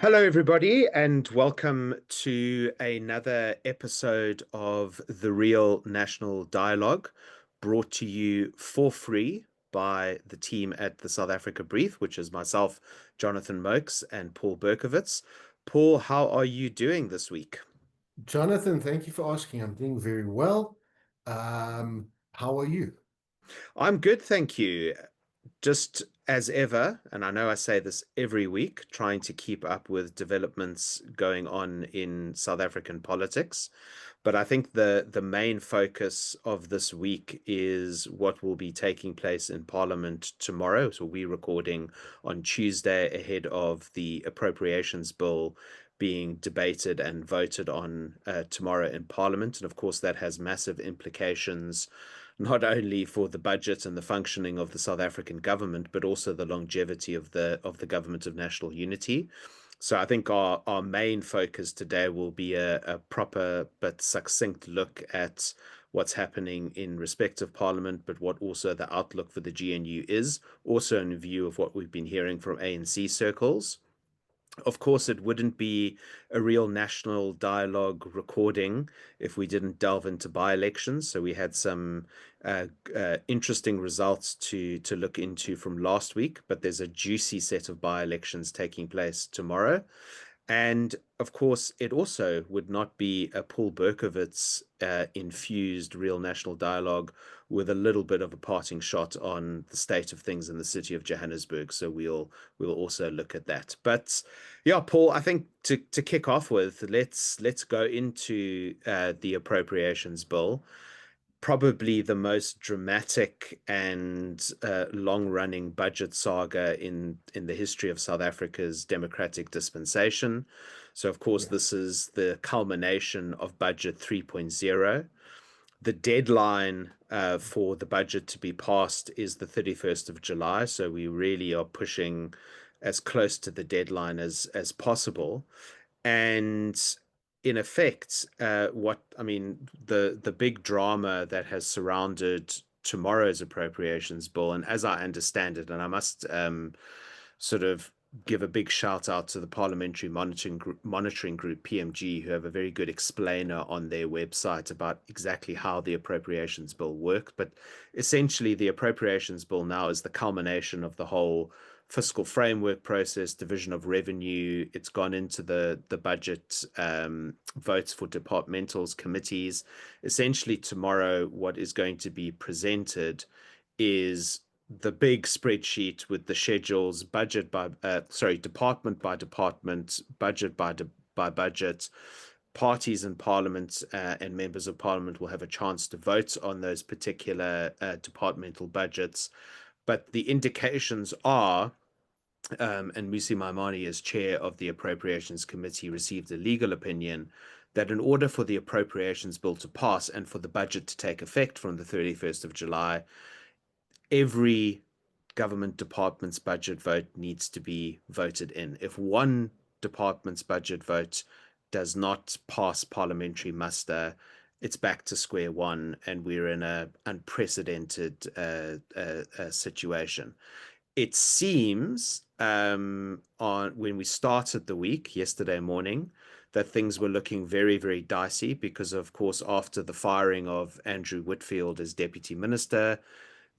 Hello, everybody, and welcome to another episode of The Real National Dialogue, brought to you for free by the team at the South Africa Brief, which is myself, Jonathan Mokes, and Paul Berkowitz. Paul, how are you doing this week? Jonathan, thank you for asking. I'm doing very well. How are you? I'm good, thank you. Just as ever, and I know I say this every week, trying to keep up with developments going on in South African politics. But I think the main focus of this week is what will be taking place in Parliament tomorrow. So we're recording on Tuesday ahead of the appropriations bill being debated and voted on tomorrow in Parliament. And of course, that has massive implications not only for the budget and the functioning of the South African government, but also the longevity of the government of national unity. So I think our main focus today will be a proper but succinct look at what's happening in respect of Parliament, but what also the outlook for the GNU is, also in view of what we've been hearing from ANC circles. Of course, it wouldn't be a real national dialogue recording if we didn't delve into by-elections. So we had some interesting results to look into from last week, but there's a juicy set of by-elections taking place tomorrow. And of course, it also would not be a Paul Berkowitz infused real national dialogue with a little bit of a parting shot on the state of things in the city of Johannesburg. So we'll also look at that. But yeah, Paul, I think to kick off with, let's go into the appropriations bill, probably the most dramatic and long-running budget saga in the history of South Africa's democratic dispensation. So, of course, Yeah. this is the culmination of Budget 3.0. The deadline for the budget to be passed is the 31st of July. So we really are pushing as close to the deadline as possible. And in effect, what I mean, the big drama that has surrounded tomorrow's appropriations bill, and as I understand it, and I must sort of give a big shout out to the Parliamentary Monitoring Group, PMG, who have a very good explainer on their website about exactly how the appropriations bill worked. But essentially, the appropriations bill now is the culmination of the whole fiscal framework process, division of revenue. It's gone into the budget votes for departmentals, committees. Essentially, tomorrow, what is going to be presented is the big spreadsheet with the schedules, budget by department by department, budget by budget. Parties in Parliament and members of Parliament will have a chance to vote on those particular departmental budgets. But the indications are, and Musi Maimani, as chair of the Appropriations Committee, received a legal opinion that in order for the appropriations bill to pass and for the budget to take effect from the 31st of July, every government department's budget vote needs to be voted in. If one department's budget vote does not pass parliamentary muster, it's back to square one, and we're in an unprecedented situation. It seems on when we started the week yesterday morning that things were looking very, very dicey because, of course, after the firing of Andrew Whitfield as deputy minister,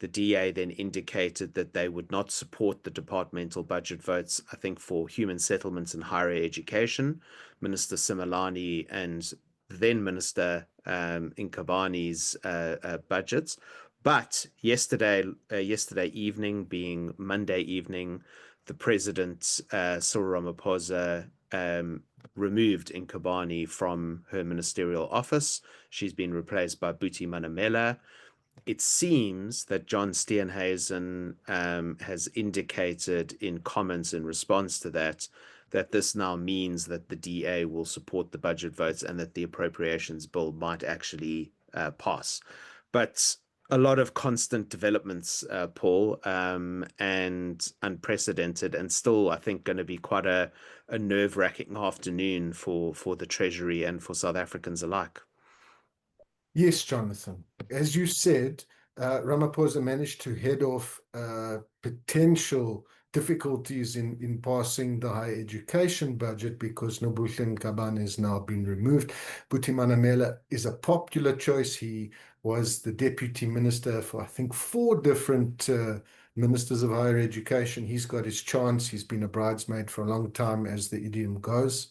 the DA then indicated that they would not support the departmental budget votes, I think, for human settlements and higher education. Minister Simelane and then Minister Nkabani's budgets. But yesterday evening, being Monday evening, the president, Cyril Ramaphosa, removed Nkabani from her ministerial office. She's been replaced by Buti Manamela. It seems that John Steenhuisen has indicated in comments in response to that that this now means that the DA will support the budget votes and that the appropriations bill might actually pass. But a lot of constant developments, Paul, and unprecedented, and still, I think, going to be quite a nerve-wracking afternoon for the Treasury and for South Africans alike. Yes, Jonathan. As you said, Ramaphosa managed to head off a potential difficulties in passing the higher education budget because Nobuhle Nkabane has now been removed. Buti Manamela is a popular choice. He was the deputy minister for, I think, 4 different ministers of higher education. He's got his chance. He's been a bridesmaid for a long time, as the idiom goes.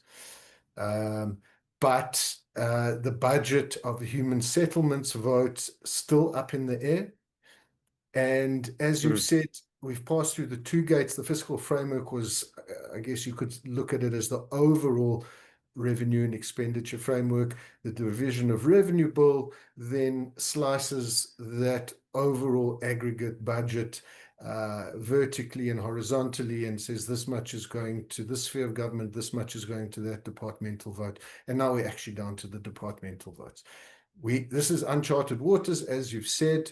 But the budget of the human settlements vote still up in the air. And as you've Mm, said, we've passed through the two gates. The fiscal framework was, I guess you could look at it as the overall revenue and expenditure framework. The division of revenue bill then slices that overall aggregate budget vertically and horizontally and says this much is going to this sphere of government, this much is going to that departmental vote. And now we're actually down to the departmental votes. This is uncharted waters, as you've said.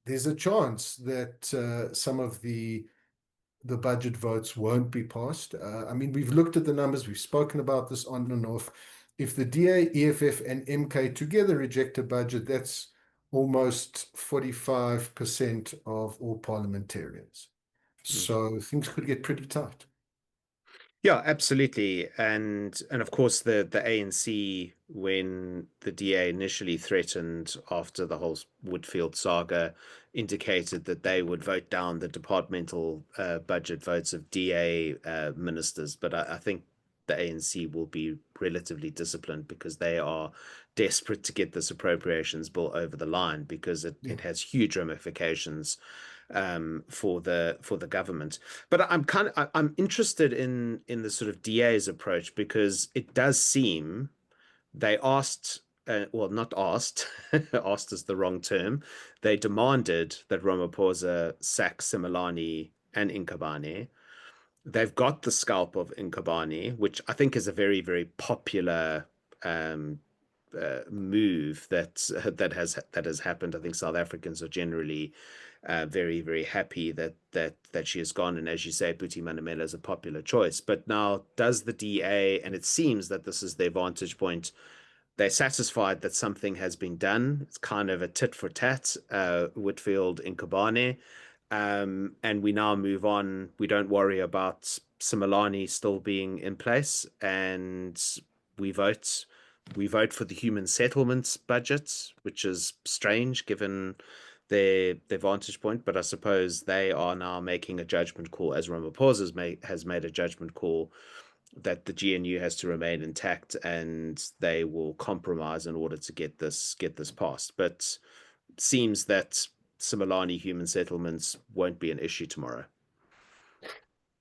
There's a chance that some of the budget votes won't be passed. I mean, we've looked at the numbers, we've spoken about this on and off. If the DA, EFF, and MK together reject a budget, that's almost 45% of all parliamentarians. mm. So things could get pretty tight. Yeah, absolutely. And of course the ANC, when the DA initially threatened after the whole Woodfield saga, indicated that they would vote down the departmental budget votes of DA ministers. But I think the ANC will be relatively disciplined because they are desperate to get this appropriations bill over the line because Yeah. it has huge ramifications for the government. But I'm interested in the sort of DA's approach because it does seem they asked. Well, not asked, asked is the wrong term. They demanded that Ramaphosa sack Similani and Nkabane. They've got the scalp of Nkabane, which I think is a very, very popular move that has happened. I think South Africans are generally very, very happy that she has gone. And as you say, Buti Manamela is a popular choice. But now, does the DA, and it seems that this is their vantage point, they're satisfied that something has been done. It's kind of a tit for tat, Whitfield in Kobane. And we now move on. We don't worry about Similani still being in place, and we vote we vote for the human settlements budget, which is strange given their vantage point. But I suppose they are now making a judgment call, as Ramaphosa has made a judgment call that the GNU has to remain intact, and they will compromise in order to get this passed. But it seems that Similani human settlements won't be an issue tomorrow.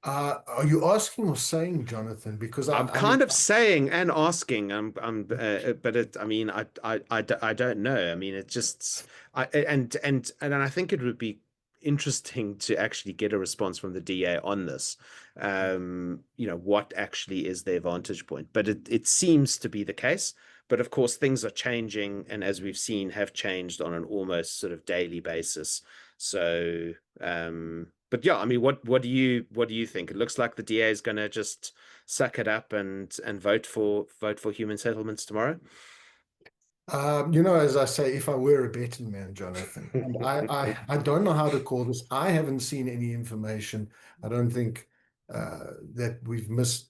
Are you asking or saying, Jonathan? Because I'm I mean, kind of saying and asking. But I don't know. I mean, it just, and I think it would be interesting to actually get a response from the DA on this. What actually is their vantage point? But it seems to be the case. But of course, things are changing, and as we've seen, have changed on an almost sort of daily basis. So, but yeah, I mean, what do you think? It looks like the DA is going to just suck it up and vote for human settlements tomorrow. as I say, if I were a betting man, Jonathan, and I don't know how to call this. I haven't seen any information. I don't think that we've missed.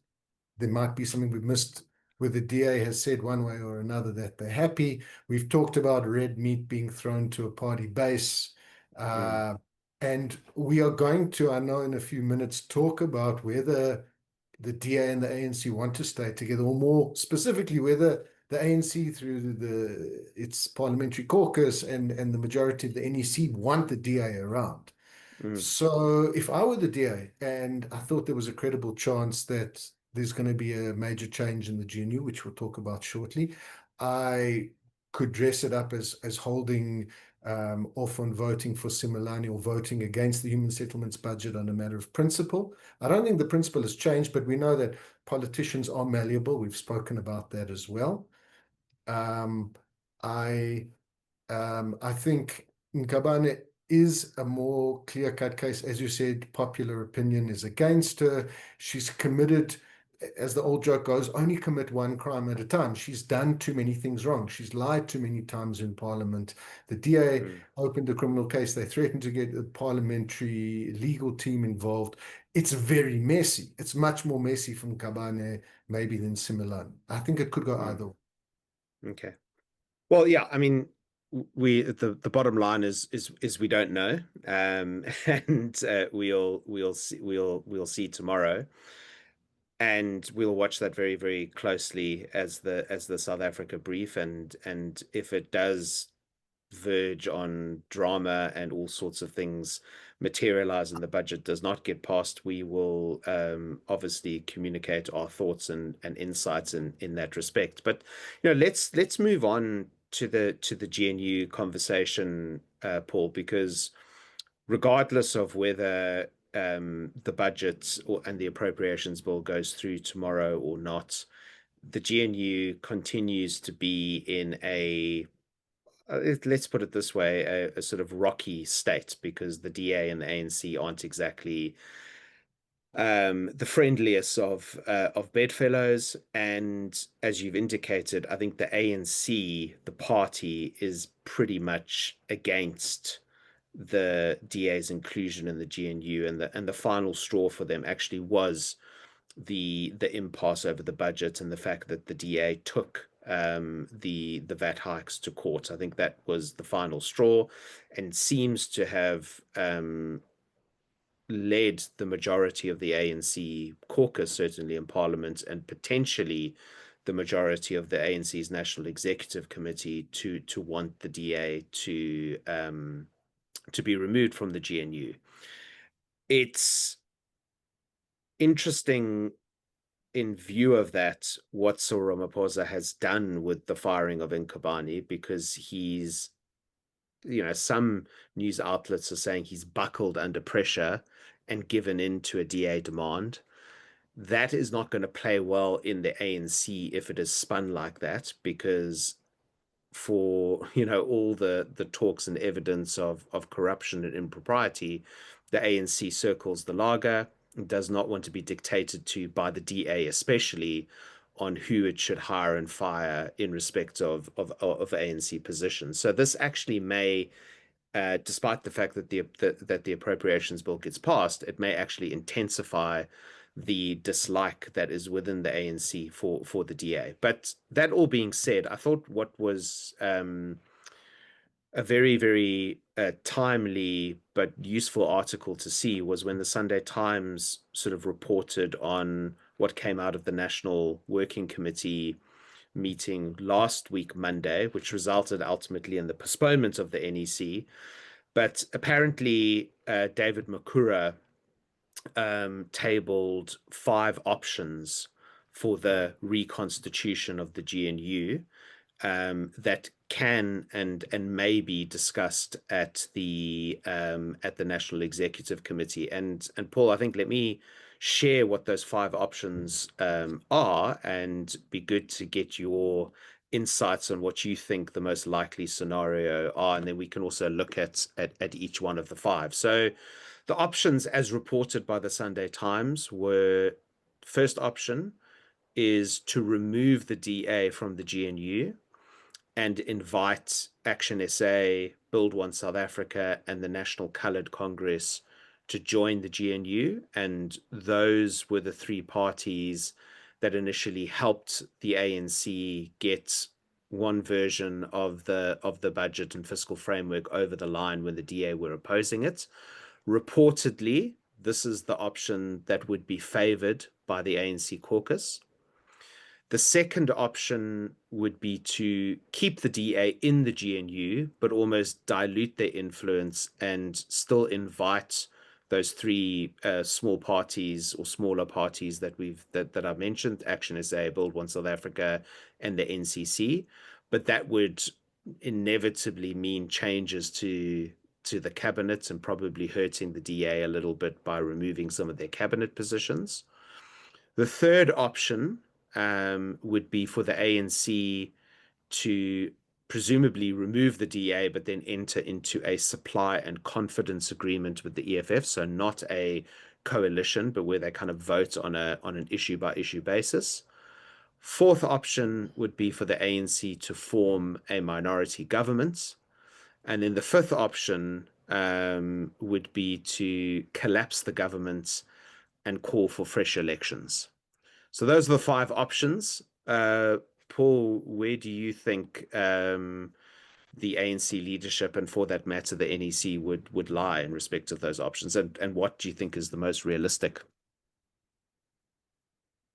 There might be something we've missed where the DA has said one way or another that they're happy. We've talked about red meat being thrown to a party base. Mm, Uh, and we are going to, I know in a few minutes, talk about whether the DA and the ANC want to stay together, or more specifically, whether the ANC through its parliamentary caucus and the majority of the NEC want the DA around. mm, So if I were the DA and I thought there was a credible chance that there's going to be a major change in the GNU, which we'll talk about shortly, I could dress it up as holding off on voting for Similani or voting against the human settlements budget on a matter of principle. I don't think the principle has changed, but we know that politicians are malleable. We've spoken about that as well. Um, I I think Nkabane is a more clear-cut case. As you said, popular opinion is against her. She's committed as the old joke goes, only commit one crime at a time. She's done too many things wrong. She's lied too many times in Parliament. The DA Mm. opened a criminal case. They threatened to get the parliamentary legal team involved. It's very messy. It's much more messy from Kabane maybe than Simelane. I think it could go Mm. either way. Okay. Well, yeah, I mean, we the bottom line is we don't know, and we'll see tomorrow, and we'll watch that very very closely as the South Africa brief, and if it does verge on drama and all sorts of things materialize and the budget does not get passed, we will obviously communicate our thoughts and insights in that respect. But let's move on to the GNU conversation, Paul, because regardless of whether the budget and the appropriations bill goes through tomorrow or not, the GNU continues to be in let's put it this way, a sort of rocky state because the DA and the ANC aren't exactly the friendliest of bedfellows. And as you've indicated, I think the ANC, the party, is pretty much against the DA's inclusion in the GNU, and the final straw for them actually was the impasse over the budget and the fact that the DA took the VAT hikes to court. I think that was the final straw, and seems to have led the majority of the ANC caucus, certainly in Parliament, and potentially the majority of the ANC's National Executive Committee to want the DA to be removed from the GNU. It's interesting in view of that, what Cyril Ramaphosa has done with the firing of Nkabani, because some news outlets are saying he's buckled under pressure and given in to a DA demand. That is not going to play well in the ANC if it is spun like that, because for all the talks and evidence of corruption and impropriety, the ANC circles the lager, does not want to be dictated to by the DA, especially on who it should hire and fire in respect of ANC positions. So this actually may, despite the fact that the appropriations bill gets passed, it may actually intensify the dislike that is within the ANC for the DA. But that all being said, I thought what was a very, very timely but useful article to see was when the Sunday Times sort of reported on what came out of the National Working Committee meeting last week, Monday, which resulted ultimately in the postponement of the NEC. But apparently, David Makura tabled 5 options for the reconstitution of the GNU, that can and may be discussed at the National Executive Committee. And Paul, I think let me share what those 5 options are, and be good to get your insights on what you think the most likely scenario are, and then we can also look at each one of the 5. So the options, as reported by the Sunday Times, were: first option is to remove the DA from the GNU and invite Action SA, Build One South Africa, and the National Coloured Congress to join the GNU. And those were the 3 parties that initially helped the ANC get one version of the budget and fiscal framework over the line when the DA were opposing it. Reportedly, this is the option that would be favored by the ANC caucus. The second option would be to keep the DA in the GNU, but almost dilute their influence and still invite those 3 small parties or smaller parties that I've mentioned: Action SA, Build One South Africa, and the NCC. But that would inevitably mean changes to the cabinet and probably hurting the DA a little bit by removing some of their cabinet positions. The third option would be for the ANC to presumably remove the DA, but then enter into a supply and confidence agreement with the EFF. So not a coalition, but where they kind of vote on an issue by issue basis. Fourth option would be for the ANC to form a minority government. And then the fifth option would be to collapse the government and call for fresh elections. So those are the five options. Paul, where do you think the ANC leadership, and for that matter, the NEC, would lie in respect of those options? And what do you think is the most realistic?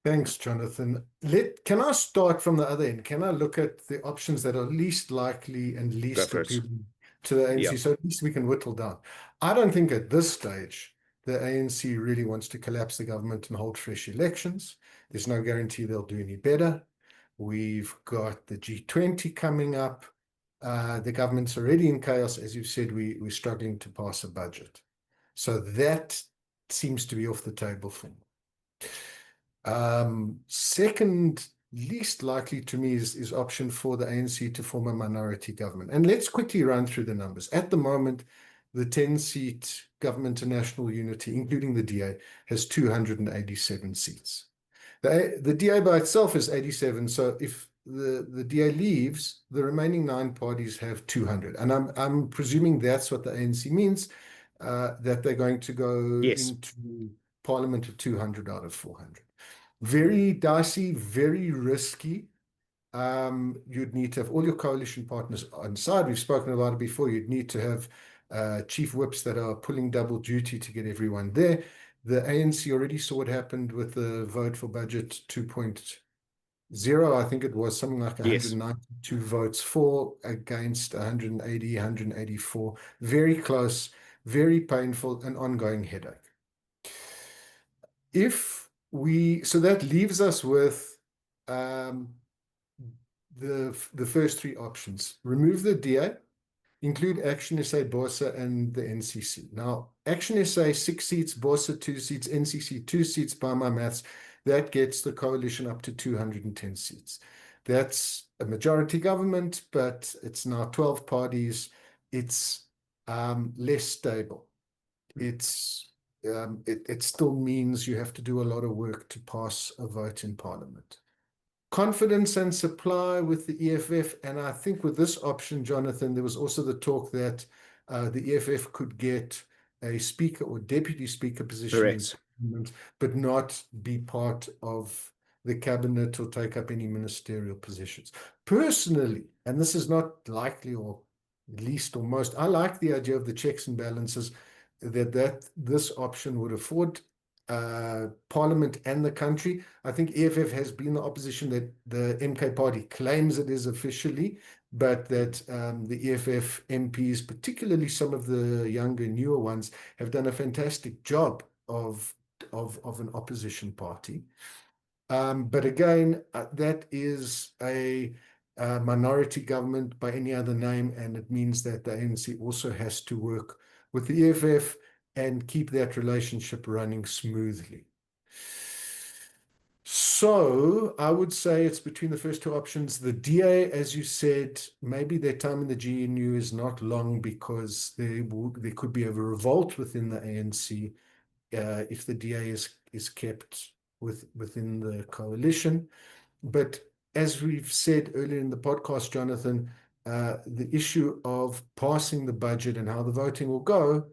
Thanks, Jonathan. Can I start from the other end? Can I look at the options that are least likely and Go least for it. appealing to the Yeah. ANC? So at least we can whittle down. I don't think at this stage the ANC really wants to collapse the government and hold fresh elections. There's no guarantee they'll do any better. We've got the G20 coming up. The government's already in chaos. As you've said, we're struggling to pass a budget. So that seems to be off the table for me. Second least likely to me is option for the ANC to form a minority government. And let's quickly run through the numbers. At the moment, the 10-seat Government of National Unity, including the DA, has 287 seats. The DA by itself is 87. So if the DA leaves, the remaining 9 parties have 200. And I'm presuming that's what the ANC means, that they're going to go Yes. into Parliament of 200 out of 400. Very dicey, very risky. You'd need to have all your coalition partners on side. We've spoken about it before. You'd need to have chief whips that are pulling double duty to get everyone there. The ANC already saw what happened with the vote for budget 2.0. I think it was something like Yes. 192 votes for against 180, 184. Very close, very painful, and ongoing headache. So that leaves us with the first 3 options. Remove the DA, include Action SA, BOSA, and the NCC. Now, Action SA, 6 seats, BOSA, 2 seats, NCC, 2 seats by my maths. That gets the coalition up to 210 seats. That's a majority government, but it's now 12 parties. It's less stable. It still means you have to do a lot of work to pass a vote in Parliament. Confidence and supply with the EFF, and I think with this option, Jonathan, there was also the talk that the EFF could get a speaker or deputy speaker position, Correct, in Parliament, but not be part of the cabinet or take up any ministerial positions. Personally, and this is not likely or least or most, I like the idea of the checks and balances that this option would afford Parliament and the country. I think EFF has been the opposition that the MK party claims it is officially, but that the EFF MPs, particularly some of the younger, newer ones, have done a fantastic job of an opposition party. But again, that is a minority government by any other name, and it means that the ANC also has to work with the EFF and keep that relationship running smoothly. So I would say it's between the first 2 options. The DA, as you said, maybe their time in the GNU is not long because there could be a revolt within the ANC if the DA is kept within the coalition. But as we've said earlier in the podcast, Jonathan, the issue of passing the budget and how the voting will go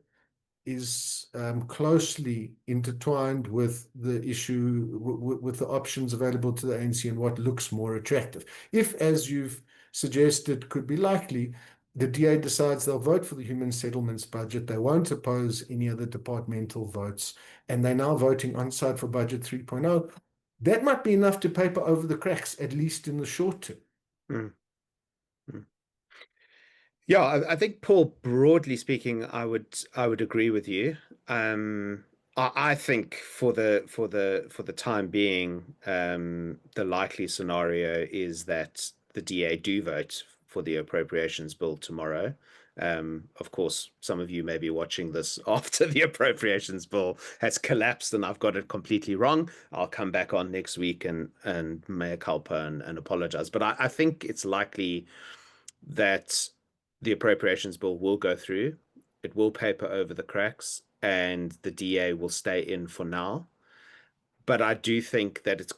is closely intertwined with the issue, with the options available to the ANC and what looks more attractive. If, as you've suggested, could be likely, the DA decides they'll vote for the human settlements budget, they won't oppose any other departmental votes, and they're now voting on side for budget 3.0, that might be enough to paper over the cracks, at least in the short term. Mm. Mm. Yeah, I think, Paul, broadly speaking, I would agree with you. I think for the time being, the likely scenario is that the DA do vote for the appropriations bill tomorrow. Of course, some of you may be watching this after the appropriations bill has collapsed and I've got it completely wrong. I'll come back on next week and mea culpa and apologize. But I think it's likely that the appropriations bill will go through. it will paper over the cracks, and the DA will stay in for now. But I do think that it's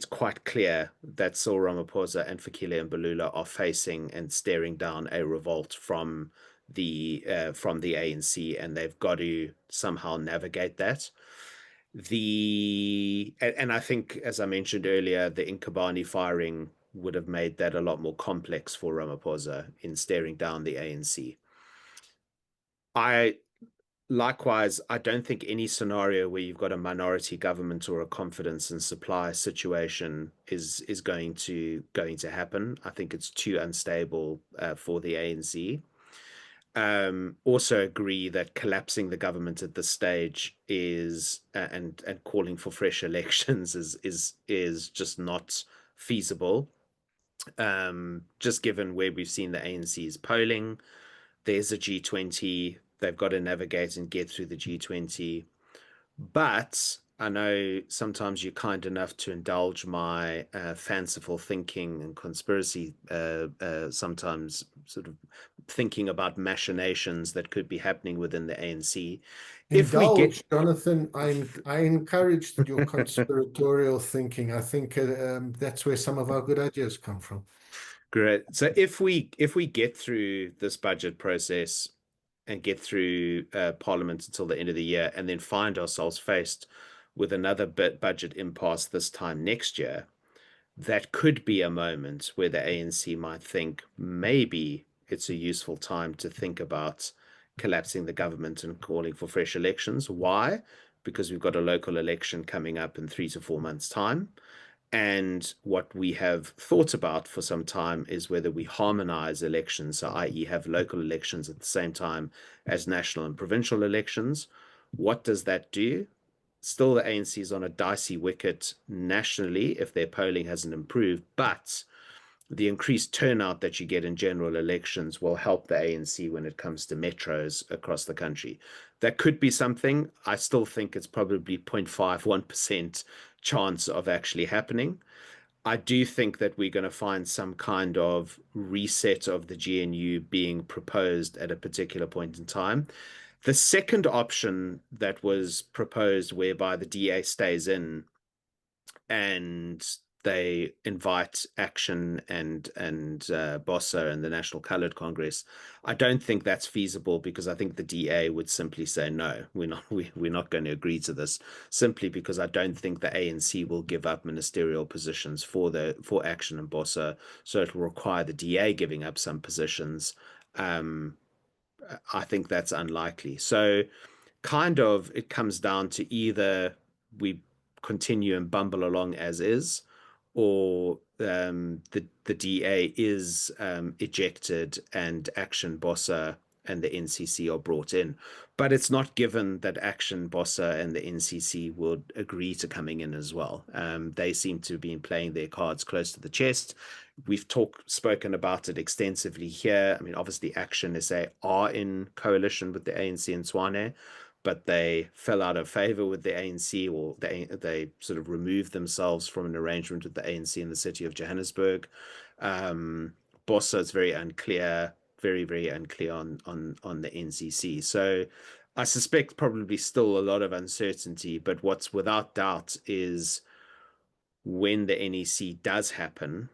quite clear that Cyril Ramaphosa and Fikile Mbalula are facing and staring down a revolt from the ANC, and they've got to somehow navigate that. And I think, as I mentioned earlier, the Inkabani firing would have made that a lot more complex for Ramaphosa in staring down the ANC. I Likewise, I don't think any scenario where you've got a minority government or a confidence and supply situation is going to happen. I think it's too unstable for the ANC. Also agree that collapsing the government at this stage is and calling for fresh elections is just not feasible. Just given where we've seen the ANC's polling, there's a G20. They've got to navigate and get through the G20. But I know sometimes you're kind enough to indulge my fanciful thinking and conspiracy, sometimes sort of thinking about machinations that could be happening within the ANC. If we get Indulge, Jonathan. I encourage your conspiratorial thinking. I think that's where some of our good ideas come from. Great. So if we get through this budget process and get through Parliament until the end of the year, and then find ourselves faced with another budget impasse this time next year, that could be a moment where the ANC might think maybe it's a useful time to think about collapsing the government and calling for fresh elections. Why? Because we've got a local election coming up in 3 to 4 months' time. And what we have thought about for some time is whether we harmonize elections, so i.e., have local elections at the same time as national and provincial elections. What does that do? Still, the ANC is on a dicey wicket nationally if their polling hasn't improved, but the increased turnout that you get in general elections will help the ANC when it comes to metros across the country. That could be something. I still think it's probably 0.51% chance of actually happening. I do think that we're going to find some kind of reset of the GNU being proposed at a particular point in time. The second option that was proposed, whereby the DA stays in and they invite Action and Bossa and the National Coloured Congress. I don't think that's feasible because I think the DA would simply say no, we're not going to agree to this, simply because I don't think the ANC will give up ministerial positions for Action and Bossa, so it will require the DA giving up some positions. Um, I think that's unlikely. So kind of it comes down to either we continue and bumble along as is, or the DA is ejected and Action Bossa and the NCC are brought in. But it's not given that Action Bossa and the NCC would agree to coming in as well. They seem to be playing their cards close to the chest. We've spoken about it extensively here. I mean, obviously, Action SA are in coalition with the ANC in Tshwane, but they fell out of favor with the ANC, or they sort of removed themselves from an arrangement with the ANC in the city of Johannesburg. Bossa is very unclear, very, very unclear on the NCC. So I suspect probably still a lot of uncertainty, but what's without doubt is when the NEC does happen,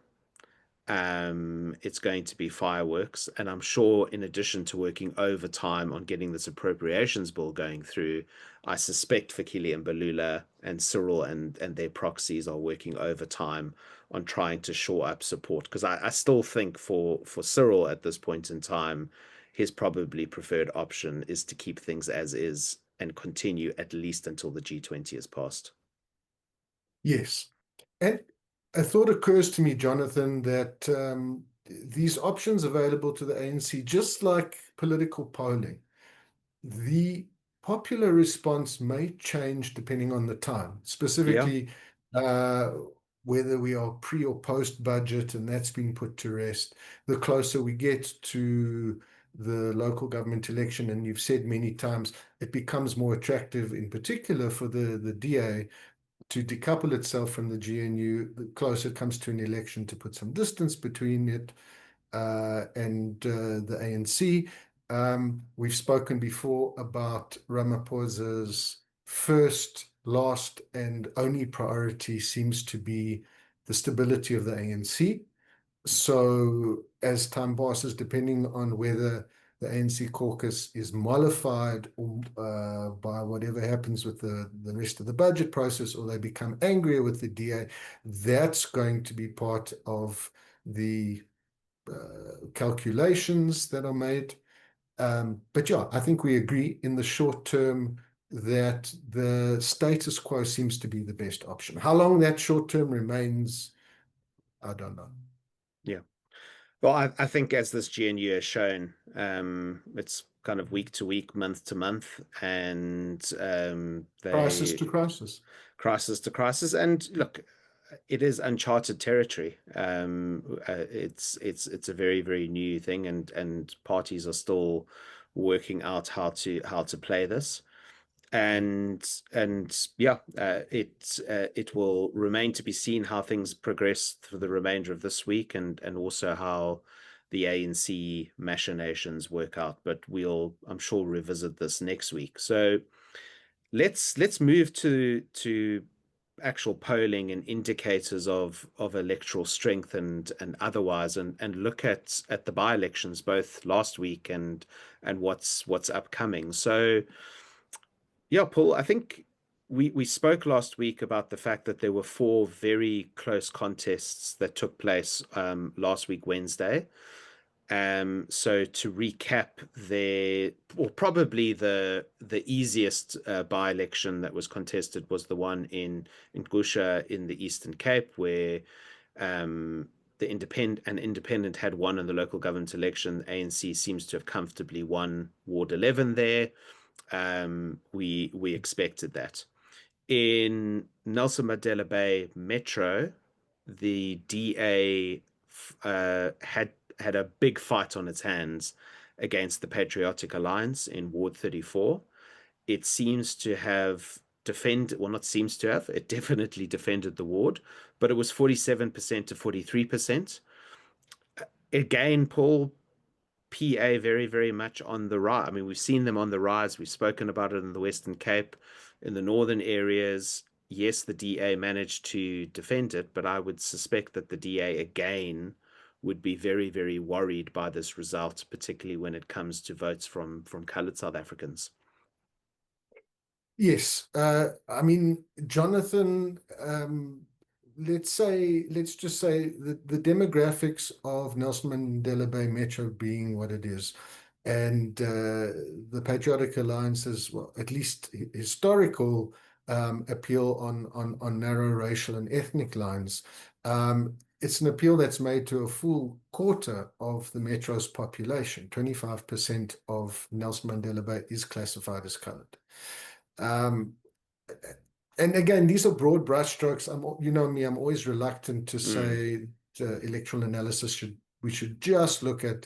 it's going to be fireworks. And I'm sure, in addition to working overtime on getting this appropriations bill going through, I suspect Fikile Mbalula and Cyril and their proxies are working overtime on trying to shore up support. Because I still think for Cyril at this point in time, his probably preferred option is to keep things as is and continue at least until the G20 is passed. Yes. And a thought occurs to me, Jonathan, that these options available to the ANC, just like political polling, the popular response may change depending on the time, Yeah. specifically uh, whether we are pre or post budget, and that's been put to rest. The closer we get to the local government election, and you've said many times, it becomes more attractive, in particular for the DA, to decouple itself from the GNU, the closer it comes to an election, to put some distance between it and the ANC. We've spoken before about Ramaphosa's first, last, and only priority seems to be the stability of the ANC. So as time passes, depending on whether the ANC caucus is mollified or, by whatever happens with the rest of the budget process, or they become angrier with the DA, that's going to be part of the calculations that are made. But yeah, I think we agree in the short term that the status quo seems to be the best option. How long that short term remains, I don't know. Yeah. Well, I think as this GNU has shown, it's kind of week to week, month to month, and Crisis they to crisis. crisis to crisis. And look, it is uncharted territory. It's a very, very new thing, and parties are still working out how to play this. And yeah, it will remain to be seen how things progress through the remainder of this week, and also how the ANC machinations work out. But we'll, I'm sure, revisit this next week. So let's move to actual polling and indicators of electoral strength and otherwise, and look at the by-elections both last week and what's upcoming. So yeah, Paul, I think we spoke last week about the fact that there were four very close contests that took place last week, Wednesday. So to recap, there, or probably the easiest by-election that was contested was the one in Gusha in the Eastern Cape, where an independent had won in the local government election. The ANC seems to have comfortably won Ward 11 there. We expected that. In Nelson Mandela Bay Metro, the DA had a big fight on its hands against the Patriotic Alliance in Ward 34. It seems to have defended, well, not seems to have, it definitely defended the ward, but it was 47% to 43%. Again, Paul, PA very, very much on the rise. I mean, we've seen them on the rise. We've spoken about it in the Western Cape, in the northern areas. Yes, the DA managed to defend it, but I would suspect that the DA again would be very, very worried by this result, particularly when it comes to votes from colored South Africans. Yes. I mean, Jonathan, let's just say the demographics of Nelson Mandela Bay Metro being what it is, and the Patriotic Alliance's, well, at least historical appeal on narrow racial and ethnic lines. It's an appeal that's made to a full quarter of the Metro's population. 25% of Nelson Mandela Bay is classified as colored. Um, and again, these are broad brushstrokes. You know me, I'm always reluctant to Mm, say electoral analysis we should just look at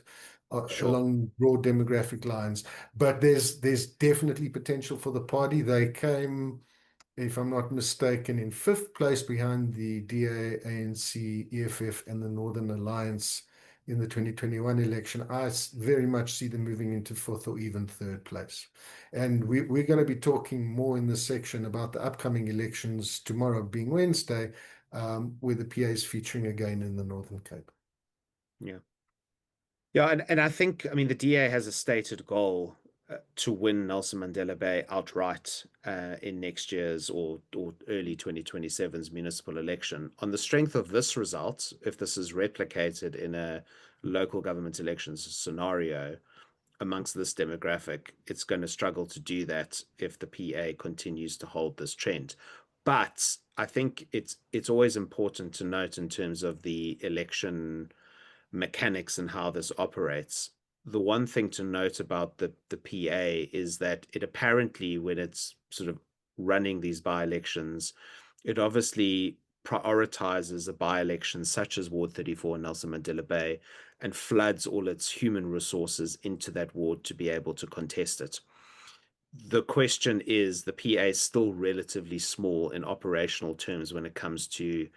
sure. along broad demographic lines. But there's definitely potential for the party. They came, if I'm not mistaken, in fifth place behind the DA, ANC, EFF, and the Northern Alliance in the 2021 election. I very much see them moving into fourth or even third place. And we're going to be talking more in this section about the upcoming elections tomorrow being Wednesday, where the PA is featuring again in the Northern Cape. Yeah. Yeah, and I think, I mean, the DA has a stated goal to win Nelson Mandela Bay outright in next year's or early 2027's municipal election. On the strength of this result, if this is replicated in a local government elections scenario amongst this demographic, it's going to struggle to do that if the PA continues to hold this trend. But I think it's always important to note in terms of the election mechanics and how this operates. The one thing to note about the PA is that it apparently, when it's sort of running these by-elections, it obviously prioritizes a by-election such as Ward 34 in Nelson Mandela Bay and floods all its human resources into that ward to be able to contest it. The question is, the PA is still relatively small in operational terms when it comes to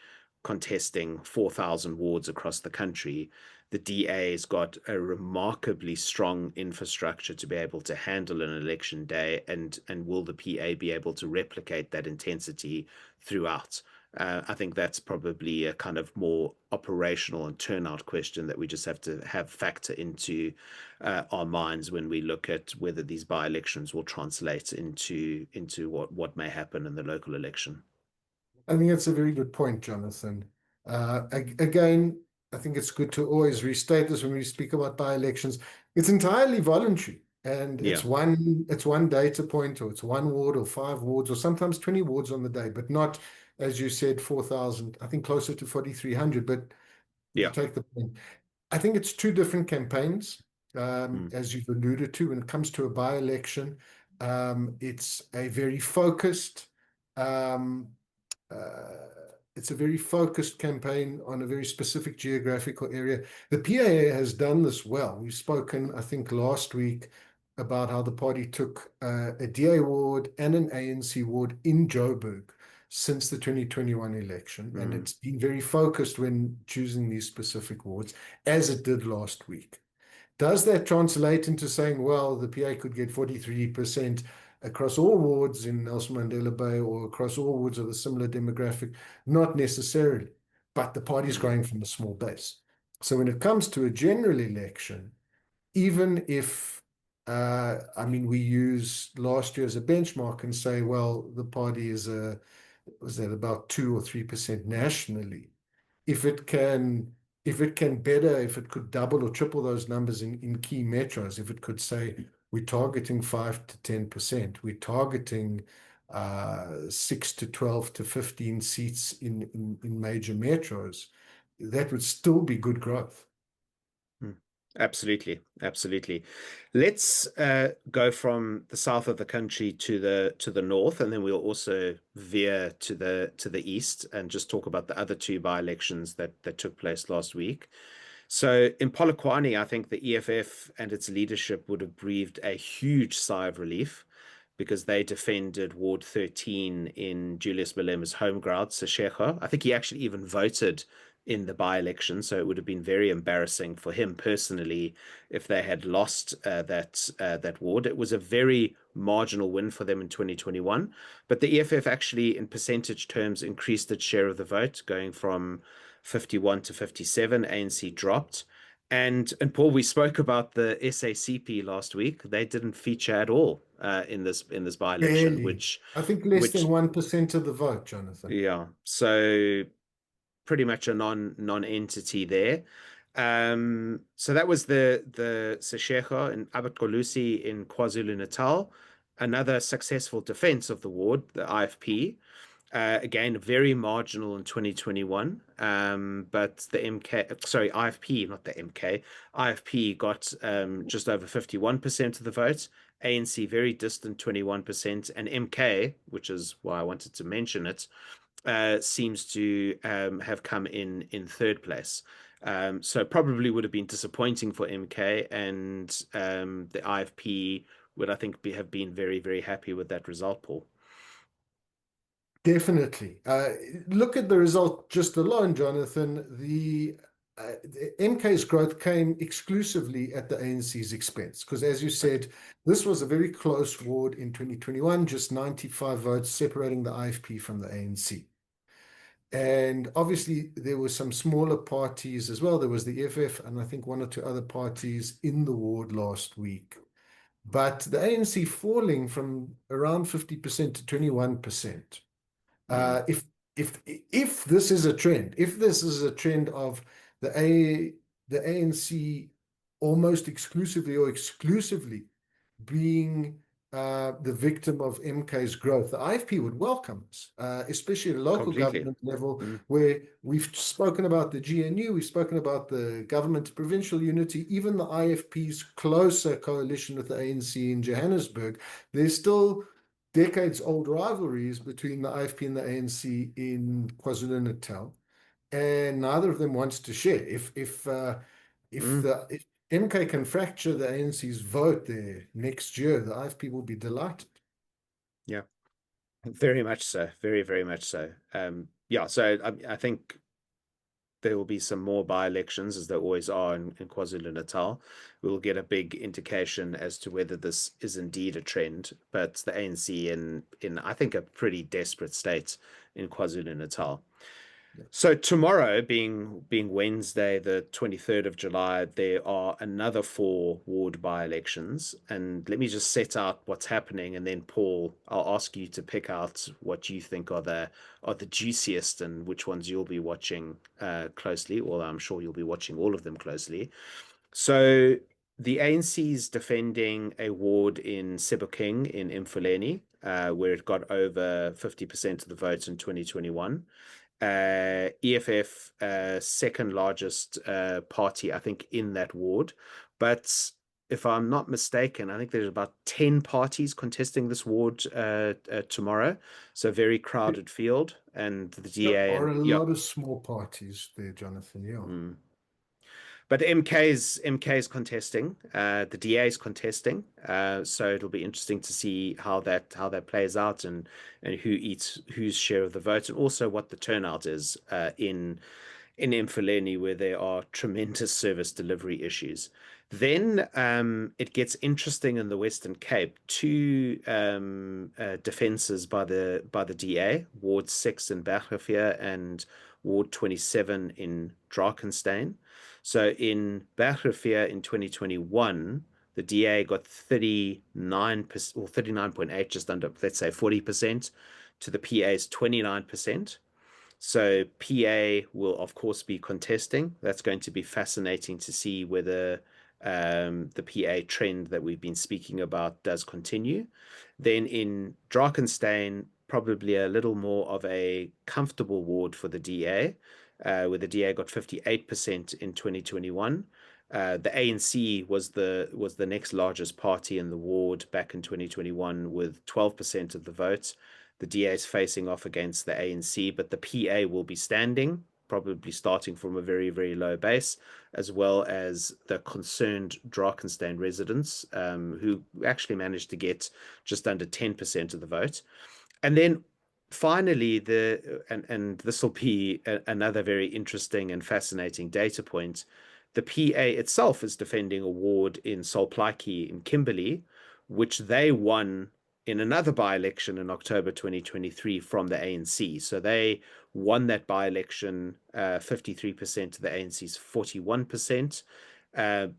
contesting 4,000 wards across the country. the DA's got a remarkably strong infrastructure to be able to handle an election day, and will the PA be able to replicate that intensity throughout? I think that's probably a kind of more operational and turnout question that we just have to have factor into our minds when we look at whether these by-elections will translate into what may happen in the local election. I think that's a very good point, Jonathan. Again, I think it's good to always restate this when we speak about by-elections. It's entirely voluntary, and Yeah. it's one data point, or it's one ward, or 5 wards, or sometimes 20 wards on the day, but not, as you said, 4,000. I think closer to 4,300. But you Yeah. take the point. I think it's two different campaigns, Mm. as you've alluded to. When it comes to a by-election, it's a very focused. Um, uh, it's a very focused campaign on a very specific geographical area. The PAA has done this well. We've spoken, I think, last week about how the party took a DA ward and an ANC ward in Joburg since the 2021 election, and Mm. it's been very focused when choosing these specific wards, as it did last week. Does that translate into saying, well, the PA could get 43% across all wards in Nelson Mandela Bay, or across all wards of a similar demographic? Not necessarily, but the party's Mm. growing from a small base. So when it comes to a general election, even if, I mean, we use last year as a benchmark and say, well, the party was at about 2 or 3% nationally. If it can, if it could double or triple those numbers in key metros, if it could say we're targeting 5 to 10%, we're targeting 6 to 12 to 15 seats in major metros, that would still be good growth. Absolutely, absolutely. Let's go from the south of the country to the north, and then we'll also veer to the east and just talk about the other two by-elections that took place last week. So in Polokwane, I think the EFF and its leadership would have breathed a huge sigh of relief, because they defended Ward 13 in Julius Malema's home ground, Seshego. I think he actually even voted in the by-election, so it would have been very embarrassing for him personally if they had lost that ward. It was a very marginal win for them in 2021, but the EFF actually, in percentage terms, increased its share of the vote, going from 51 to 57. ANC dropped. And Paul, we spoke about the SACP last week. They didn't feature at all in this by-election, Barely. I think less than which 1% of the vote, Jonathan. yeah, so pretty much a non-entity there. So that was the Seshego and Abergqulusi in KwaZulu-Natal. Another successful defense of the ward, the IFP. Again, very marginal in 2021. But the IFP, not the MK, IFP got just over 51% of the vote. ANC very distant 21%, and MK, which is why I wanted to mention it, seems to have come in third place. So probably would have been disappointing for MK, and the IFP would, I think, have been very, very happy with that result, Paul. Definitely. Look at the result just alone, Jonathan. The MK's growth came exclusively at the ANC's expense, because, as you said, this was a very close ward in 2021, just 95 votes separating the IFP from the ANC. And obviously, there were some smaller parties as well. There was the EFF and I think one or two other parties in the ward last week. But the ANC falling from around 50% to 21%. Mm. Uh, if if this is a trend, if this is a trend of the ANC almost exclusively or exclusively being the victim of MK's growth, the IFP would welcome this, especially at a local Completely. government level, Mm. where we've spoken about the GNU, we've spoken about the government provincial unity, even the IFP's closer coalition with the ANC in Johannesburg. There's still decades old rivalries between the IFP and the ANC in KwaZulu-Natal, and neither of them wants to share. Mm. If MK can fracture the ANC's vote there next year, the IFP will be delighted. Yeah, very much so. Very, very much so. Yeah, so I think there will be some more by-elections, as there always are in KwaZulu-Natal. We'll get a big indication as to whether this is indeed a trend. But the ANC in I think a pretty desperate state in KwaZulu-Natal. So tomorrow, being Wednesday, the 23rd of July, there are another 4 ward by-elections. And let me just set out what's happening, and then Paul, I'll ask you to pick out what you think are the juiciest and which ones you'll be watching closely. Well, I'm sure you'll be watching all of them closely. So the ANC is defending a ward in Sebokeng in Mfuleni, where it got over 50% of the votes in 2021. EFF, second largest party, I think, in that ward. But if I'm not mistaken, I think there's about 10 parties contesting this ward tomorrow. So very crowded field. And the DA There are and a yeah. lot of small parties there, Jonathan. Yeah. But MK's contesting, the DA is contesting, so it'll be interesting to see how that plays out, and who eats whose share of the vote, and also what the turnout is in Mfuleni, where there are tremendous service delivery issues. Then it gets interesting in the Western Cape. 2 defenses by the DA, Ward 6 in Bergrivier and Ward 27 in Drakenstein. So in Bergrivier in 2021, the DA got 39% or 39.8, just under, let's say 40%, to the PA's 29%. So PA will, of course, be contesting. That's going to be fascinating to see whether the PA trend that we've been speaking about does continue. Then in Drakenstein, probably a little more of a comfortable ward for the DA, where the DA got 58% in 2021. The ANC was the next largest party in the ward back in 2021 with 12% of the votes. The DA is facing off against the ANC, but the PA will be standing, probably starting from a very, very low base, as well as the concerned Drakenstein residents, who actually managed to get just under 10% of the vote. And then finally, and this will be another very interesting and fascinating data point. The PA itself is defending a ward in Solplaatje in Kimberley, which they won in another by-election in October 2023 from the ANC. So they won that by-election 53% to the ANC's 41%.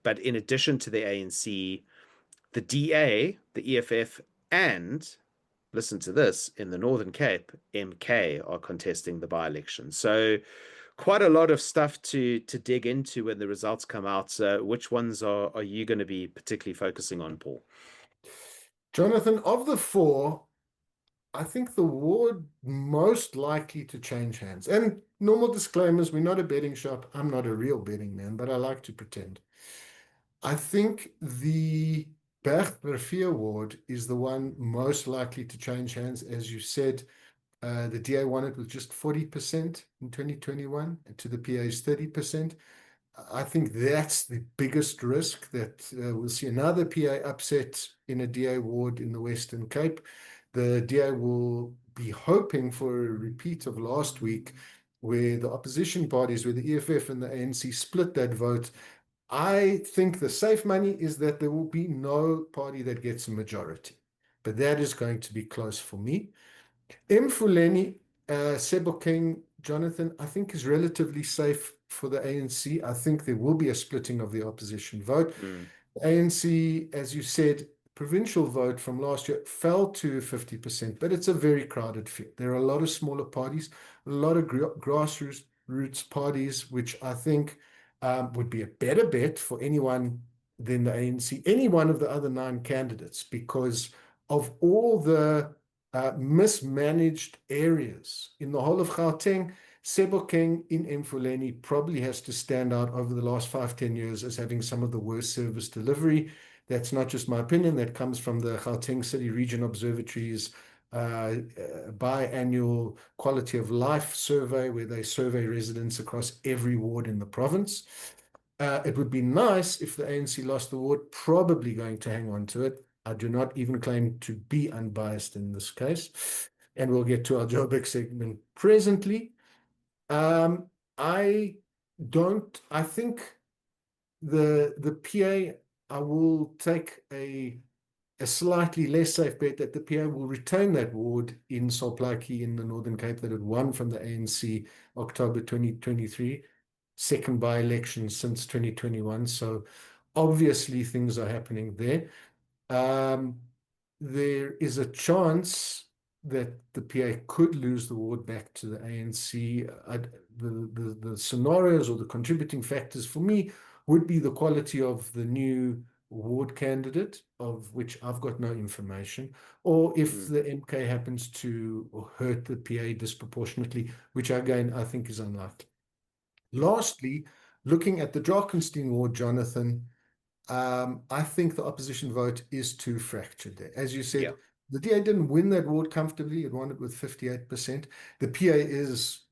But in addition to the ANC, the DA, the EFF, and listen to this, in the Northern Cape, MK are contesting the by-election. So quite a lot of stuff to dig into when the results come out. So which ones are you going to be particularly focusing on, Paul? Jonathan, of the 4, I think the ward most likely to change hands. And normal disclaimers, we're not a betting shop. I'm not a real betting man, but I like to pretend. I think the Bergrivier ward is the one most likely to change hands. As you said, the DA won it with just 40% in 2021 and to the PA's 30%. I think that's the biggest risk, that we'll see another PA upset in a DA ward in the Western Cape. The DA will be hoping for a repeat of last week, where the opposition parties, where the EFF and the ANC split that vote. I think the safe money is that there will be no party that gets a majority, but that is going to be close for me. Mfuleni, Sebokeng, Jonathan, I think is relatively safe for the ANC. I think there will be a splitting of the opposition vote. ANC, as you said, provincial vote from last year fell to 50%, but it's a very crowded field. There are a lot of smaller parties, a lot of grassroots parties, which I think would be a better bet for anyone than the ANC, any one of the other 9 candidates, because of all the mismanaged areas in the whole of Gauteng. Sebokeng in Mfuleni probably has to stand out over the last 5-10 years as having some of the worst service delivery. That's not just my opinion. That comes from the Gauteng City Region Observatory's biannual quality of life survey, where they survey residents across every ward in the province. It would be nice if the ANC lost the ward, probably going to hang on to it. I do not even claim to be unbiased in this case. And we'll get to our Joburg segment presently. I don't, I think the PA, I will take a slightly less safe bet that the PA will retain that ward in Solplaatje in the Northern Cape that it won from the ANC October 2023, second by-election since 2021. So obviously things are happening there. Um, there is a chance that the PA could lose the ward back to the ANC. The scenarios or the contributing factors for me would be the quality of the new ward candidate, of which I've got no information, or if Mm, the MK happens to hurt the PA disproportionately, which again I think is unlikely. mm. Lastly, looking at the Drakensberg ward, Jonathan, I think the opposition vote is too fractured there. As you Yeah, said, the DA didn't win that ward comfortably. It won it with 58%. The PA is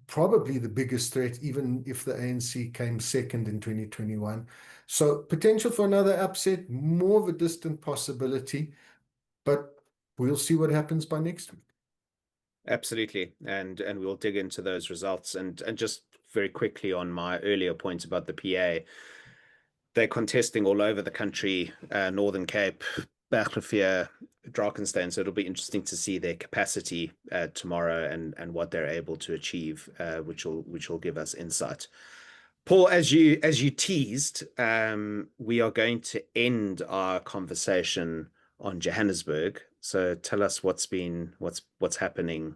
probably the biggest threat, even if the ANC came second in 2021. So potential for another upset, more of a distant possibility, but we'll see what happens by next week. absolutely. And we'll dig into those results. And just very quickly on my earlier point about the PA, they're contesting all over the country, Northern Cape, Bergrivier, Drakensberg. So it'll be interesting to see their capacity tomorrow and what they're able to achieve, which will give us insight. Paul, as you teased, we are going to end our conversation on Johannesburg. So tell us what's happening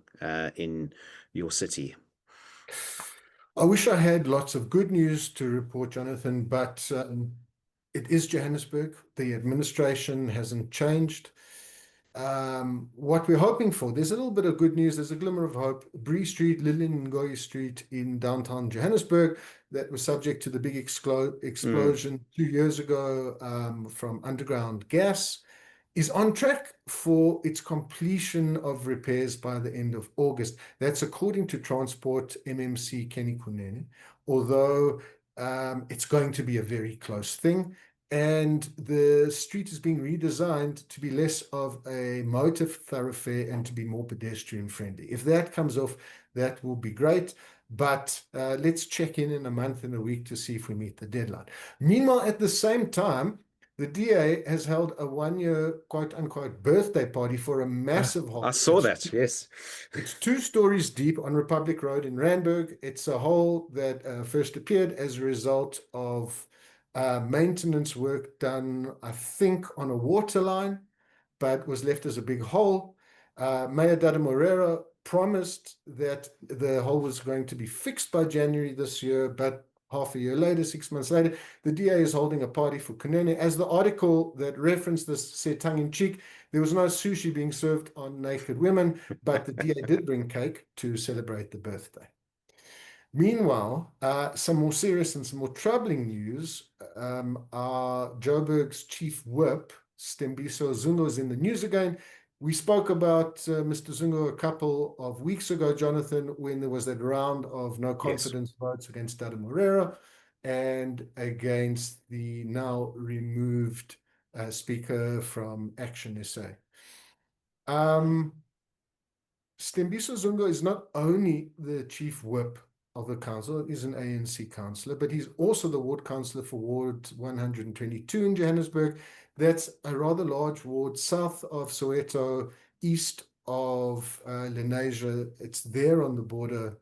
in your city. I wish I had lots of good news to report, Jonathan, but it is Johannesburg. The administration hasn't changed. What we're hoping for, there's a little bit of good news. There's a glimmer of hope. Bree Street, Lillian Ngoyi Street in downtown Johannesburg, that was subject to the big Mm, explosion 2 years ago from underground gas, is on track for its completion of repairs by the end of August. That's according to Transport MMC Kenny Kunene, although it's going to be a very close thing. And the street is being redesigned to be less of a motor thoroughfare and to be more pedestrian friendly. If that comes off, that will be great. But let's check in a month and a week to see if we meet the deadline. Meanwhile, at the same time, the DA has held a 1 year quote unquote birthday party for a massive I hole. saw that. Yes. It's 2 stories deep on Republic Road in Randburg. It's a hole that first appeared as a result of maintenance work done, I think, on a water line, but was left as a big hole. Mayor Dada Moreira promised that the hole was going to be fixed by January this year, but half a year later, 6 months later, the DA is holding a party for Kunene. As the article that referenced this said tongue in cheek, there was no sushi being served on naked women, but the DA did bring cake to celebrate the birthday. Meanwhile, some more serious and some more troubling news. Our Joburg's chief whip, Stembiso Zungu, is in the news again. We spoke about Mr. Zungu a couple of weeks ago, Jonathan, when there was that round of no Yes. confidence votes against Dada Moreira and against the now removed speaker from Action SA. Um, Stembiso Zungu is not only the chief whip of the council, he's an ANC councillor, but he's also the ward councillor for Ward 122 in Johannesburg. That's a rather large ward south of Soweto, east of Lenasia. It's there on the border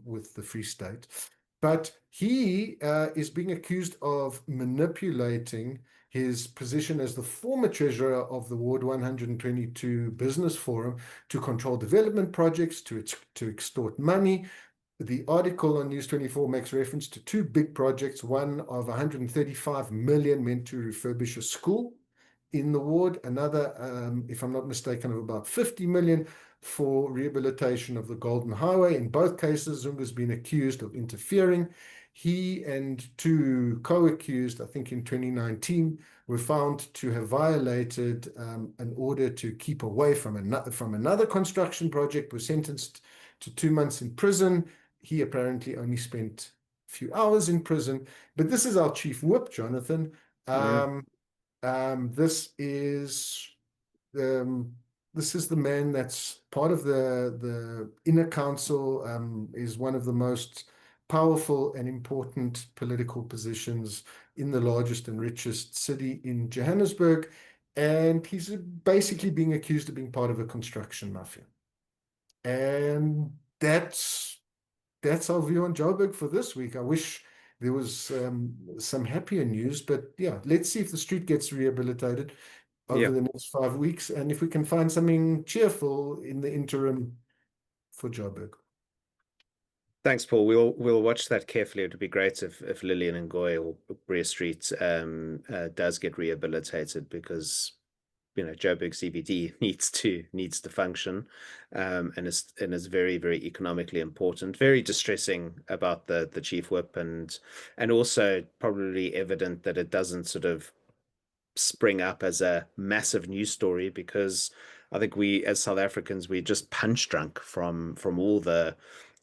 with the Free State. But he is being accused of manipulating his position as the former treasurer of the Ward 122 Business Forum to control development projects, to extort money. The article on News 24 makes reference to two big projects, one of 135 million meant to refurbish a school in the ward, another, if I'm not mistaken, of about 50 million for rehabilitation of the Golden Highway. In both cases, Zungu's been accused of interfering. He and two co-accused, I think in 2019, were found to have violated an order to keep away from another construction project, were sentenced to 2 months in prison. He apparently only spent a few hours in prison. But this is our chief whip, Jonathan. Mm, This is this is the man that's part of the inner council, is one of the most powerful and important political positions in the largest and richest city in Johannesburg. And he's basically being accused of being part of a construction mafia. And that's our view on Joburg for this week. I wish there was some happier news, but yeah, let's see if the street gets rehabilitated over Yeah. the next 5 weeks, and if we can find something cheerful in the interim for Joburg. Thanks, Paul. We'll watch that carefully. It would be great if Lillian Ngoyi or Brea Street does get rehabilitated, because Joburg CBD needs to function, and is very, very economically important. Very distressing about the chief whip, and also probably evident that it doesn't sort of spring up as a massive news story, because I think we as South Africans, we're just punch drunk from all the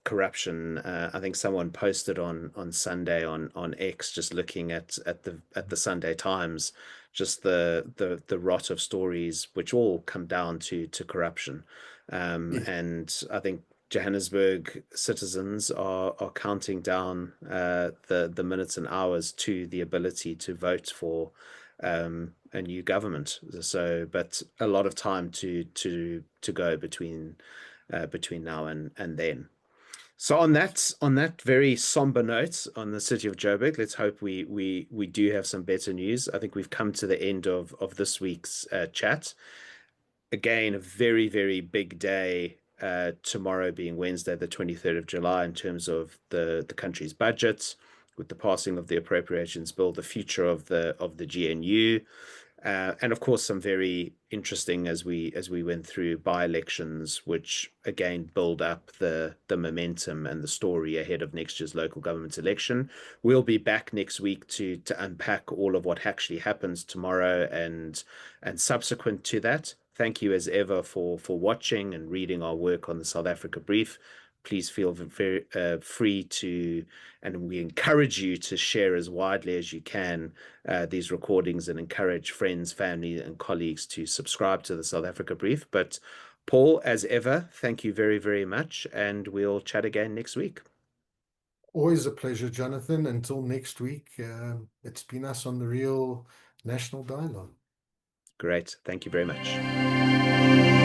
corruption. I think someone posted on Sunday on X, just looking at the Sunday Times, just the rot of stories which all come down to corruption. Yes. And I think Johannesburg citizens are counting down the minutes and hours to the ability to vote for a new government. So, but a lot of time to go between now and then. So on that very somber note on the city of Joburg, let's hope we do have some better news. I think we've come to the end of this week's chat. Again, a very, very big day tomorrow, being Wednesday, the 23rd of July, in terms of the country's budget, with the passing of the appropriations bill, the future of the GNU, and of course some very interesting, as we went through, by-elections, which again build up the momentum and the story ahead of next year's local government election. We'll be back next week to unpack all of what actually happens tomorrow and subsequent to that. Thank you as ever for watching and reading our work on the South Africa Brief. Please feel very free to, and we encourage you to share as widely as you can these recordings, and encourage friends, family, and colleagues to subscribe to the South Africa Brief. But Paul, as ever, thank you very, very much, and we'll chat again next week. Always a pleasure, Jonathan. Until next week, it's been us on the Real National Dialogue. Great. Thank you very much.